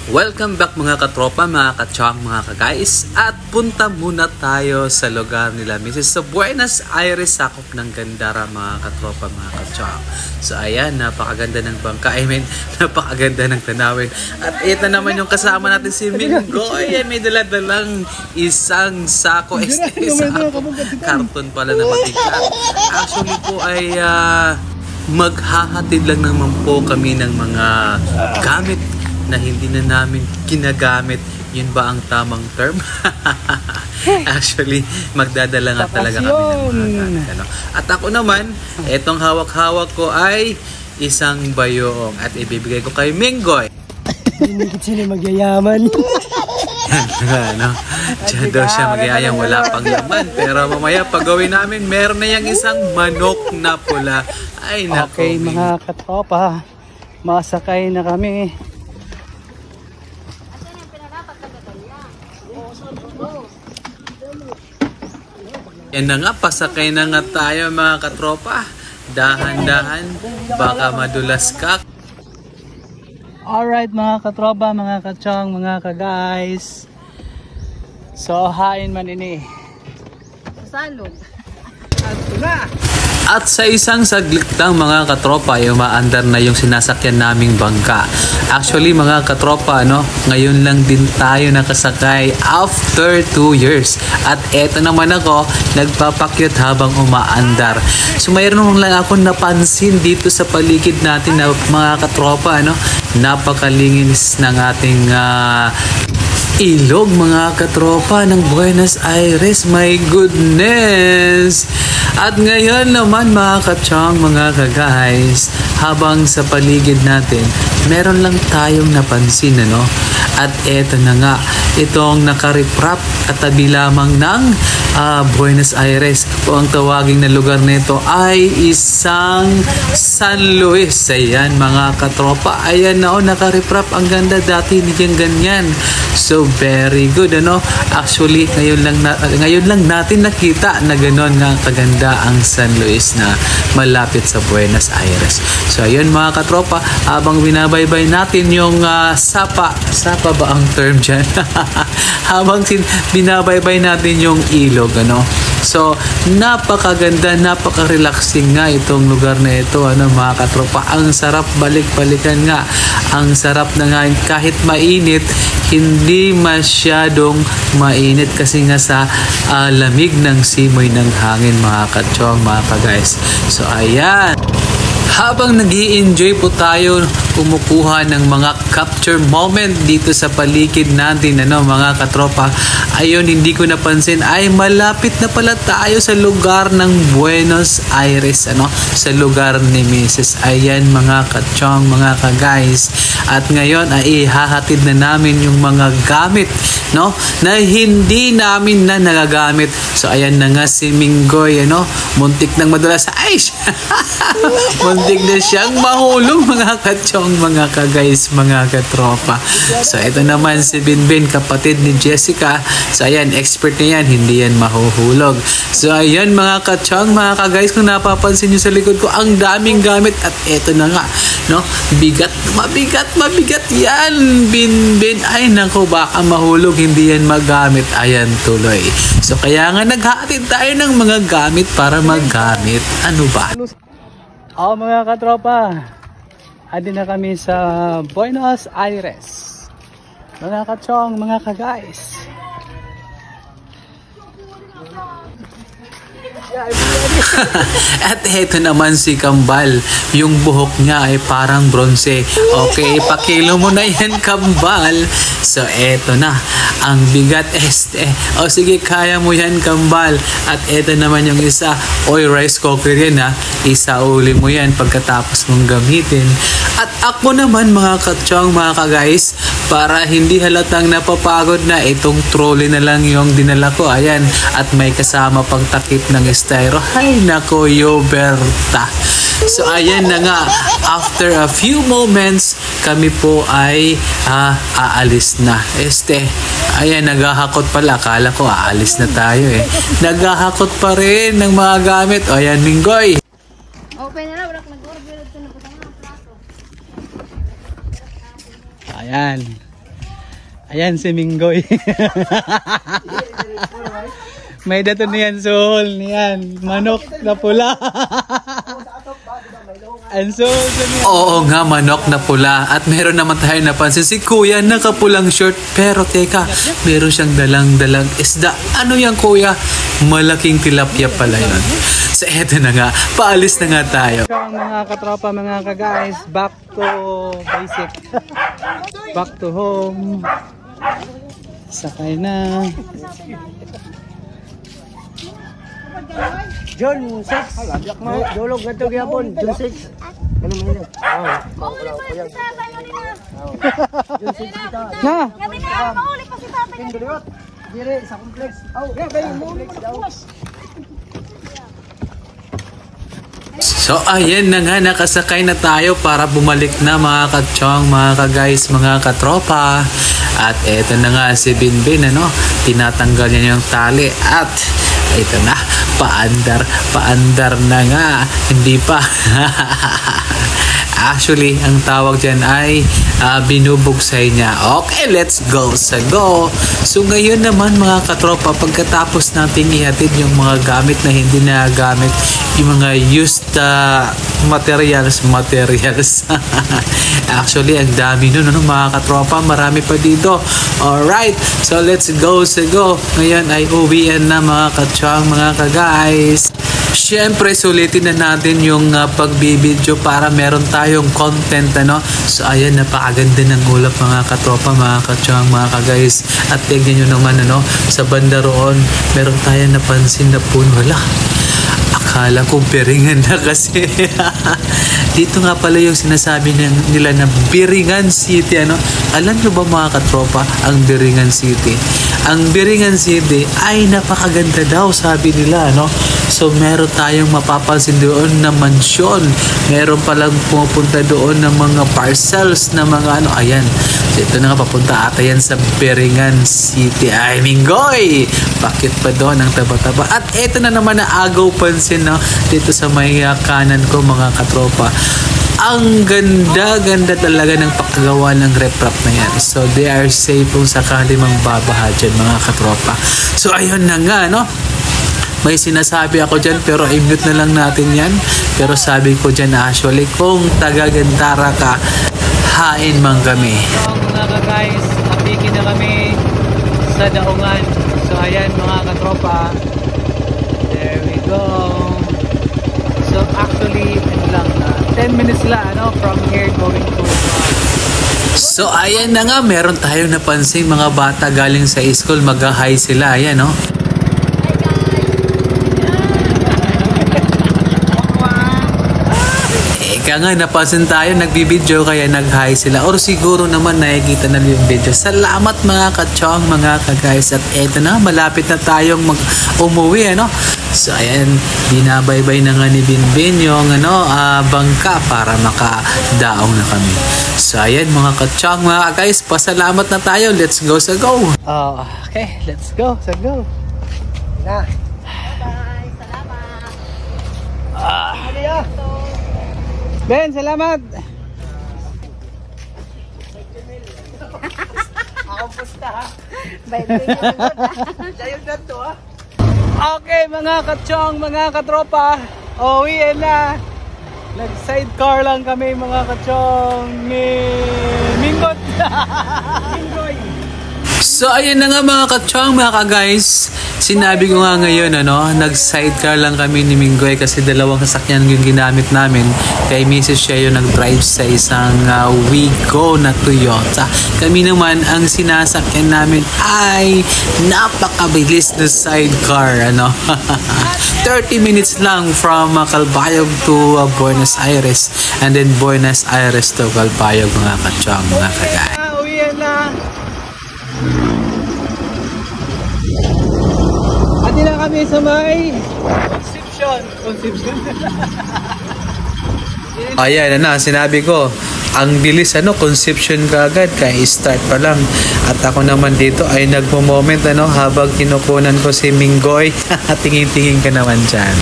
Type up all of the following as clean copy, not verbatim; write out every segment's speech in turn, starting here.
Welcome back mga katropa, mga kachang, mga kagais. At punta muna tayo sa lugar nila Mrs. sa Buenos Aires, sakop ng Gandara mga katropa, mga kachang. So ayan, napakaganda ng bangka, napakaganda ng tanawin. At ito naman yung kasama natin si Minggoy. May dala-dalang isang sako, karton pala na matigla. Actually po ay maghahatid lang naman po kami ng mga gamit na hindi na namin ginagamit. Yun ba ang tamang term? Actually, magdadala nga talaga kami ng mga gamit. Ano? At ako naman, etong hawak-hawak ko ay isang bayoong at ibibigay ko kay Minggoy. Hindi sila magyayaman. Ano? Diyan daw siya magyayang, wala pang laman. Pero mamaya pag gawin namin, meron na yung isang manok na pula. Ay, nako. Okay, mga katropa, masakay na kami. Yan na nga, pasakay na nga tayo mga katropa. Dahan-dahan, baka madulas ka. Alright mga katropa, mga kachong, mga ka-guys. So, hain man ini. Salog. At sa isang saglit lang mga katropa, ay umaandar na yung sinasakyan naming bangka. Actually mga katropa, ngayon lang din tayo nakasakay after 2 years. At eto naman ako, nagpapakyut habang umaandar. So mayroon lang ako napansin dito sa paligid natin na mga katropa, napakalinis ng ating ilog mga katropa ng Buenos Aires. My goodness! At ngayon naman mga kachong, mga ka-guys, habang sa paligid natin, meron lang tayong napansin, At eto na nga, itong nakariprap katabi lamang ng Buenos Aires. Kung ang tawagin na lugar nito ay isang San Luis. Ayan mga katropa, ayan nakariprap. Ang ganda, dati hindi yung ganyan. So very good, Actually, ngayon lang natin nakita na gano'n nga kaganda ang San Luis na malapit sa Buenos Aires. So ayun mga katropa, habang binabaybay natin yung sapa ba ang term dyan? Habang binabaybay natin yung ilog, So, napakaganda, napaka-relaxing nga itong lugar na ito, mga katropa. Ang sarap balik-balikan nga. Ang sarap na nga, kahit mainit, hindi masyadong mainit kasi nga sa lamig ng simoy ng hangin, mga kachong, mga ka-guys. So, ayan. Habang nag-i-enjoy po tayo, kumukuha ng mga capture moment dito sa paligid natin, mga katropa. Ayun, hindi ko napansin, ay malapit na pala tayo sa lugar ng Buenos Aires, sa lugar ni Mrs. Ayan mga kachong, mga ka-guys. At ngayon ay ihahatid na namin yung mga gamit, na hindi namin na nagagamit. So ayan na nga si Minggoy, muntik nang madulas sa ice. Muntik na siyang mahulog mga kachong, mga ka-guys, mga katropa. So ito naman si Binbin, kapatid ni Jessica. So ayan, expert na yan, hindi yan mahuhulog. So ayan mga kachong, mga ka-guys, kung napapansin nyo sa likod ko, ang daming gamit. At ito na nga, mabigat yan, Binbin. Ay nako, baka mahulog, hindi yan magamit. Ayan tuloy. So kaya nga naghahatid tayo ng mga gamit para magamit. Ano ba? Mga katropa, adi na kami sa Buenos Aires. Mga kachong, mga ka-guys. At eto naman si Kambal, yung buhok niya ay parang bronze. Okay, ipakilo mo na yan, Kambal. So eto na, ang bigat sige, kaya mo yan, Kambal. At eto naman yung isa, rice cooker yan, isauli mo yan pagkatapos mong gamitin. At ako naman mga kachong, mga ka-guys, para hindi halatang napapagod na, itong trolley na lang yung dinala ko. Ayan, at may kasama pang takip ng styro. Ay nako, Yoberta. So ayan na nga, after a few moments, kami po ay aalis na. Ayan, naghahakot pala. Akala ko aalis na tayo Naghahakot pa rin ng mga gamit. Ayan, Minggoy. Open na lang, nag-order ito na po ng plato. Ayan. Ayan si Minggoy. May dato niyan soul niyan. Manok na pula. Ang soul sa niya. Oo nga, manok na pula. At meron naman tayo napansin si kuya nakapulang short. Pero teka, meron siyang dalang-dalang isda. Ano yan kuya? Malaking tilapia pala yun. So eto na nga, paalis na nga tayo. So, mga katropa, mga ka-guys, back to basic. Back to home. Sakay na. John 6. Dulog na ito gyapon. John 6. Ano mo yun? John 6 kita. Na! Kami na, mauli pa si tatay. Kindulot. Dire sa complex. Oh, kayo mo complex. So ayan na nga, nakasakay na tayo para bumalik na mga kachong, mga ka-guys, mga katropa. At eto na nga si Binbin, ano, tinatanggal niya yung tali at ito na, paandar na nga, hindi pa. Actually, ang tawag dyan ay binubugsay niya. Okay, let's go sa go. So ngayon naman mga katropa, pagkatapos natin ihatid yung mga gamit na hindi na gamit, yung mga used materials. Actually, ang dami nun, ano, mga katropa, marami pa dito. Alright, so let's go sa go. Ngayon ay uwian na mga kachang, mga ka-guys. Siyempre, sulitin na natin yung pagbibideo para meron tayong content, ano. So, ayan, napakaganda ng ulap mga katropa, mga kachang, mga ka-guys. At tignan nyo naman, ano, sa banda roon, meron tayong napansin na puno. Wala. Akala ko Biringan na kasi. Dito nga pala yung sinasabi nila na Biringan City, ano. Alam nyo ba mga katropa, ang Biringan City? Ang Biringan City ay napakaganda daw, sabi nila, no? So, meron tayong mapapansin doon na mansyon. Meron palang pumupunta doon ng mga parcels na mga ano. Ayan. So, ito na nga, papunta ata yan sa Biringan City. Ay, Minggoy! Bakit pa doon ang taba-taba? At ito na naman na agaw pansin, no? Dito sa may kanan ko, mga katropa. Ang ganda-ganda talaga ng pagkagawa ng reprap na yan. So, they are safe kung sakali mang babaha dyan, mga katropa. So, ayun na nga, no? May sinasabi ako dyan, pero i-mute na lang natin yan. Pero sabi ko dyan, actually, kung taga-Gantara ka, hain man kami. So, mga ka-guys, napiki na kami sa Daungan. So, ayan mga katropa. There we go. So, actually, 10 minutes lang, ano, from here going to So, ayan na nga, meron tayong napansin mga bata galing sa school, mag-hi sila, ayan, no? Kaya nga napansin tayo, nagbibideo kaya nag-hi sila. Or siguro naman nakikita na yung video. Salamat mga kachong, mga ka-guys. At eto na, malapit na tayong umuwi, ano? So ayan, binabaybay na nga ni Binbin yung bangka para makadaong na kami. So ayan mga kachong, mga ka-guys, pasalamat na tayo. Let's go sa go! Oh, okay, let's go sa go. Na. Bye, salamat. Ben, salamat. Bye, bye. Okay mga kachong, mga katropa, uwiin na. Nag-sidecar lang kami mga kachong ni Mingot. So ayun na nga mga kachong, mga ka-guys. Sinabi ko nga ngayon, ano, nag-sidecar lang kami ni Minggoy kasi dalawang sasakyan yung ginamit namin. Kay Mrs. siya yung nag-drive sa isang Wigo na Toyota. Kami naman, ang sinasakyan namin ay napakabilis na sidecar, ano. 30 minutes lang from Calbayog to Buenos Aires. And then Buenos Aires to Calbayog, mga kachong, mga ka-guys. Uwiin na. Ati na kami sa may Conception. Ayan na, sinabi ko, ang bilis, ano, Conception kagad, kaya start pa lang. At ako naman dito ay nagmo-moment, ano, habang kinukunan ko si Minggoy. Tingin-tingin ka naman dyan.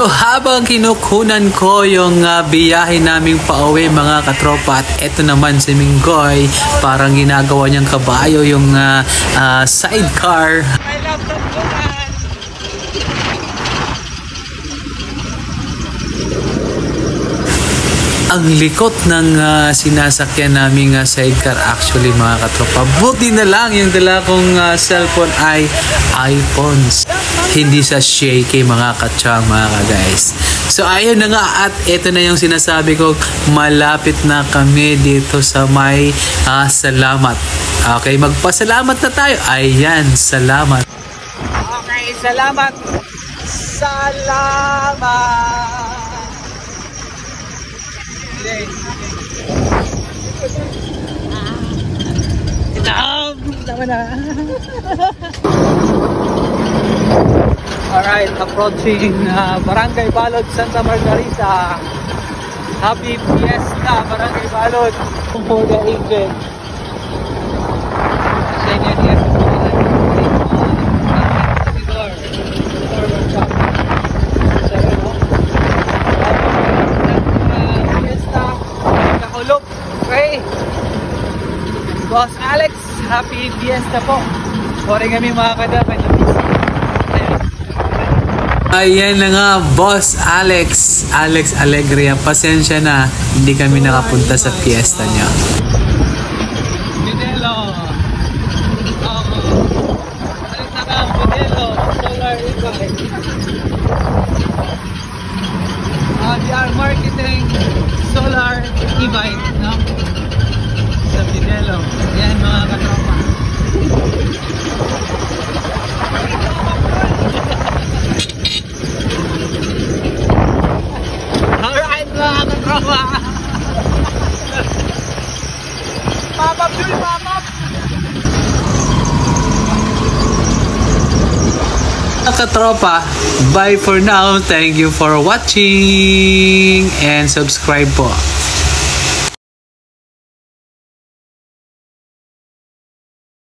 So, habang kinukunan ko yung biyahe naming pauwi mga katropa, at eto naman si Minggoy, parang ginagawa niyang kabayo yung sidecar. I love Tugtugan. Ang likot ng sinasakyan naming sidecar actually mga katropa. Buti na lang yung dala kong cellphone ay iPhones. Hindi sa shaky mga katsang mga guys. So ayun na nga, at ito na yung sinasabi ko, malapit na kami dito sa may salamat. Okay, magpasalamat na tayo. Ayan, salamat. Okay, salamat. Salamat. Tama na. Alright, approaching Barangay Balod, Santa Margarita. Happy Fiesta, Barangay Balod. For the agent. Okay. Boss Alex, happy Fiesta po. Sorry kami mga kadapan. Ayan na nga, Boss Alex Alegria, pasensya na, hindi kami nakapunta sa fiesta niya. Modelo. Alis na ka, Modelo. Solar e-bike. They are marketing solar e-bike, no? Sa Modelo. Yan mga katropa. Alright mga katropa. Papap yun, papap. Katropa, bye for now. Thank you for watching and subscribe po.